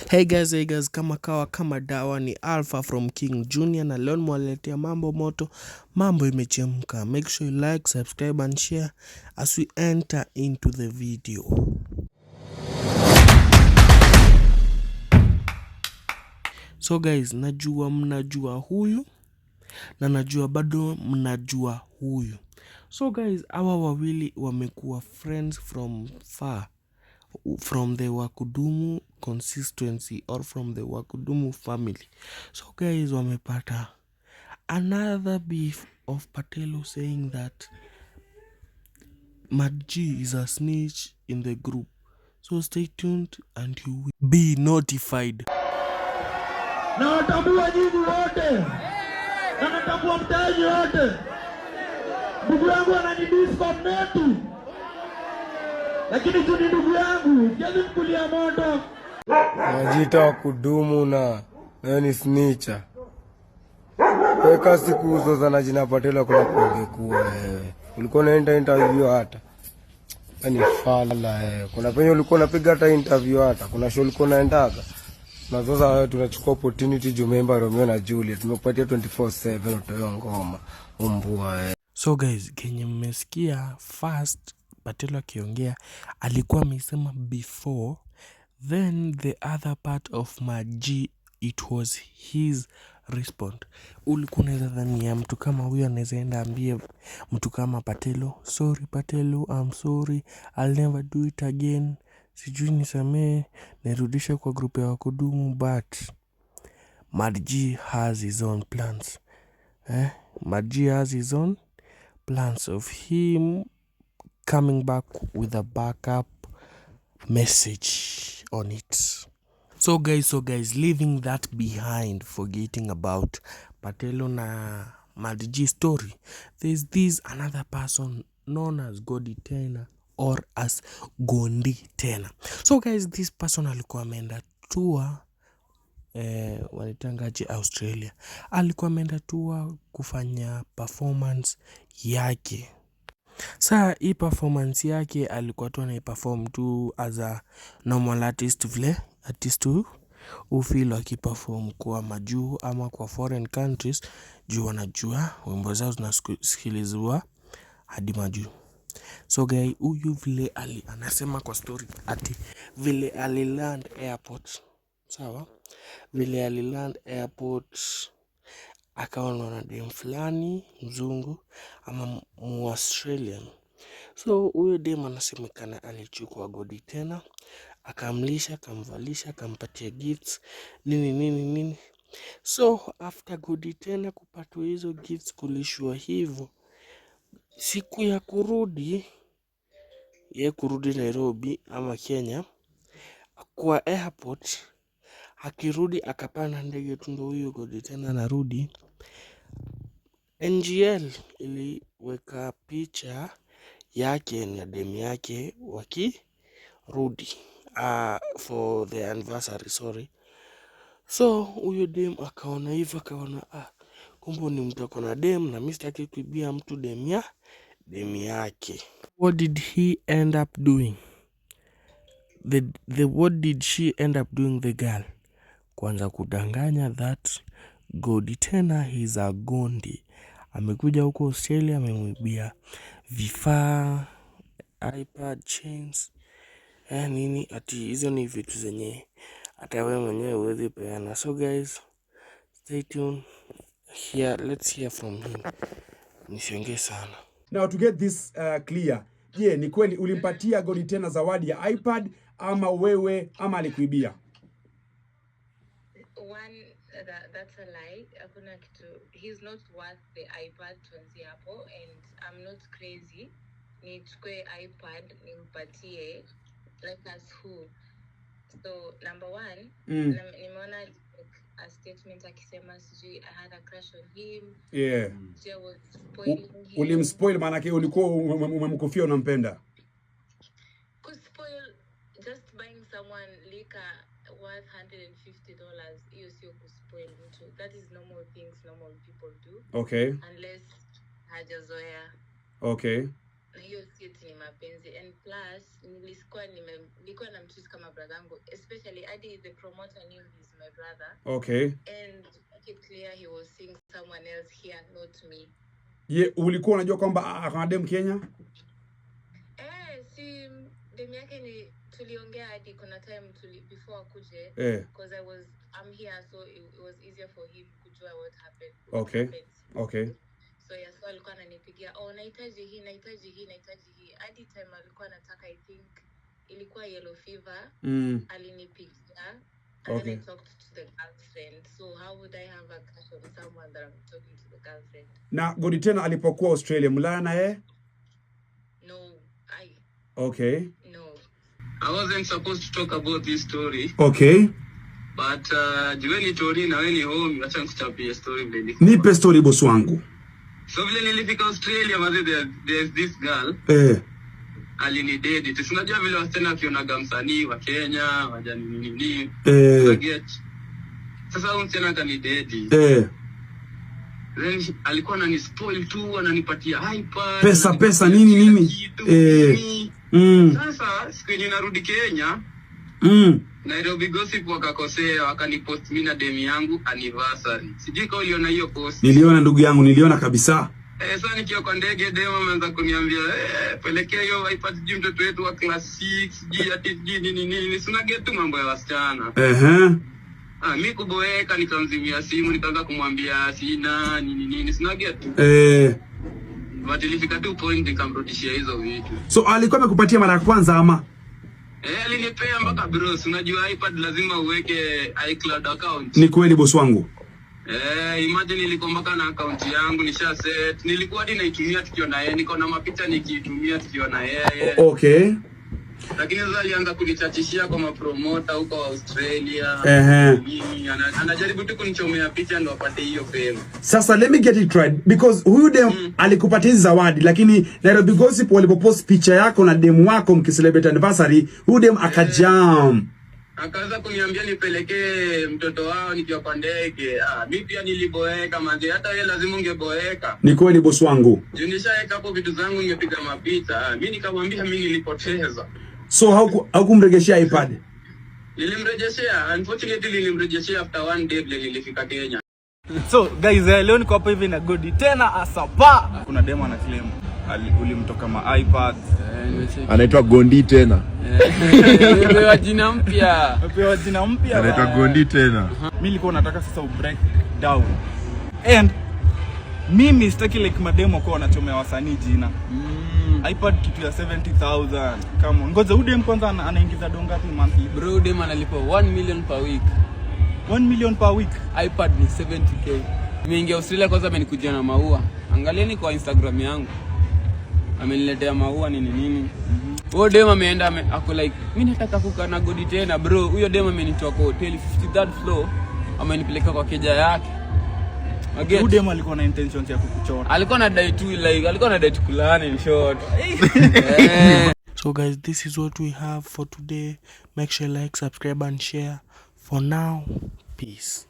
Hey guys, kama kawa kama dawa ni Alpha from King Junior na leo mwaletea mambo moto, mambo imechemka. Make sure you like, subscribe and share as we enter into the video. So guys, najua mnajua huyu na najua bado mnajua huyu. So guys, hawa wawili wamekuwa friends from far, from the Wakudumu consistency or from the Wakudumu family. So guys, wamepata another beef of Patelo saying that Madji is a snitch in the group. So stay tuned and you will be notified. Na watambua nyinyi wote, na natambua mtaji wote. Ndugu yangu ananidiscom netu, lakini tu ni ndugu yangu, jazi mkulia moto. Najita Wakudumu na ni snitcha. Weka siku uzo za na jina Patelo kuna kuongekuwa wewe. Ulikuwa unaenda interview hata. Yaani fala Kuna penye ulikuwa unapiga hata interview hata. Kuna show ulikuwa unaendaga. Na sasa wewe tunachukua opportunity Jumemba Romeo na Juliet. Tumekupatia 24/7 utoe ngoma. Umbua So guys, kenye mmesikia first Patelo akiongea alikuwa amesema before, then the other part of Madji it was his respond. Ulikuwa unaweza dhania mtu kama huyo anaweza enda ambie mtu kama Patelo, sorry Patelo, I'm sorry, I'll never do it again, sijui nisamee, nirudisha kwa grupu ya Wakudumu. But Madji has his own plans. Madji has his own plans of him coming back with a backup message on it. So guys, leaving that behind, forgetting about Patelo na Madji story, there's this another person known as Godi Tena or as Gondi Tena. So guys, this person alikuwa ameenda tour walitangaje Australia. Alikuwa ameenda tour kufanya performance yake. Saa hii performance yake alikuwa tu anaiperform tu as a normal artist, vile artist ufeel akiperform kwa majuu ama kwa foreign countries juu wanajua wimbo zao zinasikilizwa hadi majuu. So guy huyu vile anasema kwa story ati vile aliland airport, sawa, vile aliland airport akaona na dem fulani mzungu ama mu-Australian. So huyo dem anasemekana alichukua Godi Tena, akamlisha, akamvalisha, akampatia gifts nini. So after Godi Tena kupatwa hizo gifts, kulishwa hivyo, siku ya kurudi Nairobi ama Kenya kwa airport, akirudi akapanda ndege tu, ndo huyo Godi Tena narudi, NGL iliweka picha yake na dem yake wakirudi for the anniversary, sorry. So huyo dem akaona hivyo, akaona kumbe ni mtu akona dem na mimi sitaki kuibia mtu dem yake. What did he end up doing? What did she end up doing, the girl? Kwanza kudanganya that Godi Tena is a gondi. Amekuja huko Australia, amemwibia vifaa, iPad, chains, nini, ati hizo ni vitu zenye hata wewe mwenyewe huwezi peana. So guys, stay tuned here, let's hear from him. Nisiongee sana. Now to get this clear, ni kweli ulimpatia Godi Tena zawadi ya iPad ama wewe ama alikuibia? That's a lie. Hakuna kitu. He's not worth the iPad tuanzie hapo, and I'm not crazy. Nichukue iPad nimpatie, like as who? So number one, nimeona a statement akisema sijui I had a crush on him. Yeah. I was spoiling him. Ulimspoil maana yake ulikuwa umemkufia unampenda. Kuspoil, just buying someone liquor worth $150, hiyo sio kuspoil mtu. That is normal things normal people do. Okay. Unless hajazoea. Okay. na hiyo si eti ni mapenzi. And plus nilikuwa na mtu kama brother yangu, especially Adi, the promoter knew he's my brother. Okay. And make it clear he was seeing someone else here, not me. Ye, ulikuwa unajua kwamba akana dem Kenya? Si dem yake ni tuliongea hadi kuna time before akuje, because I'm here, so it was easier for him kujua what happened. Okay. So yes, so alikuwa ananipigia, nahitaji hii hadi time alikuwa anataka, I think ilikuwa yellow fever. Alinipigia. And then I talked to the girlfriend. So how would I have a crush on someone that I'm talking to the girlfriend? Na Godi tena alipokuwa Australia, mlala na yeye? No, Okay. No. I wasn't supposed to talk about this story. Okay. But jueni story na weni home, acha nikuchapie story vile. Nipe story boss wangu. So vile nilifika Australia, there's this girl. Alinidate. Tusinajua vile wasichana wakionaga msanii wa Kenya, wajani nini. Sasa huyo msichana akanidate. Then alikuwa ananispoil tu, ananipatia iPad. Pesa nini? Sasa siku yenye narudi Kenya, Nairobi Gossip wakakosea, wakanipost mimi na demi yangu anniversary. Sijui kama uliona hiyo post. Niliona ndugu yangu, niliona kabisa. Sasa nikiwa kwa ndege demo ameanza kuniambia pelekea hiyo iPad juu mtoto wetu wa class 6, sijui ati nini. Sina get tu mambo ya wasichana. Mimi kuboeka nikamzimia simu, nikaanza kumwambia sina nini. Sina get tu. But ilifika tu point nikamrudishia hizo vitu. So alikuwa amekupatia mara ya kwanza ama? Alinipea mpaka bros, unajua iPad lazima uweke iCloud account. Ni kweli boss wangu. Imagine nilikuwa mpaka na account yangu nisha set. Nilikuwa hadi naitumia tukiwa na yeye, niko na mapicha nikitumia tukiwa na yeye. Okay. Lakini sasa alianza kunichachishia kwa mapromoter huko Australia. Anajaribu tu kunichomea picha ndo apate hiyo fame. Sasa let me get it right, because huyu dem alikupatia zawadi, lakini Nairobi Gossip walipopost picha yako na dem wako mkicelebrate anniversary, huyu dem akajam. Akaanza kuniambia nipelekee mtoto wao nikiwa kwa ndege. Mimi pia niliboeka manze, hata yeye lazima ungeboeka. Ni kweli boss wangu. Juu nishaweka hapo vitu zangu, nimepiga mapicha. Mimi nikamwambia mimi nilipoteza. So haukumregeshia iPad? Nilimrejeshea, unfortunately nilimrejeshea after one day vile nilifika Kenya. So guys, leo niko hapa hivi na Godi tena asapa. Kuna demo ana claim ulimtoka ma iPad. Anaitwa Gondi tena. Amepewa jina mpya. Anaitwa Gondi tena. Mimi nilikuwa nataka sasa break down. And mimi sitaki like mademo kwa wanachomea wasanii jina. iPad kitu ya 70,000. Come on. Ngoja udem kwanza anaingiza dongo ngapi monthly? Bro, udem analipa 1 million per week. 1 million per week. iPad ni 70k. Nimeingia Australia kwanza, amenikujia na maua. Angalieni kwa Instagram yangu. Ameniletea maua nini. Huyo dem ameenda ako like, mimi nataka kukaa na Godi tena bro. Huyo dem amenitoa kwa hotel 53rd floor, amenipeleka kwa keja yake. Huyo dem alikuwa na intentions ya kukuchora. Alikuwa na date tu like, alikuwa na date kulana in short. So guys, this is what we have for today. Make sure like, subscribe and share. For now, peace.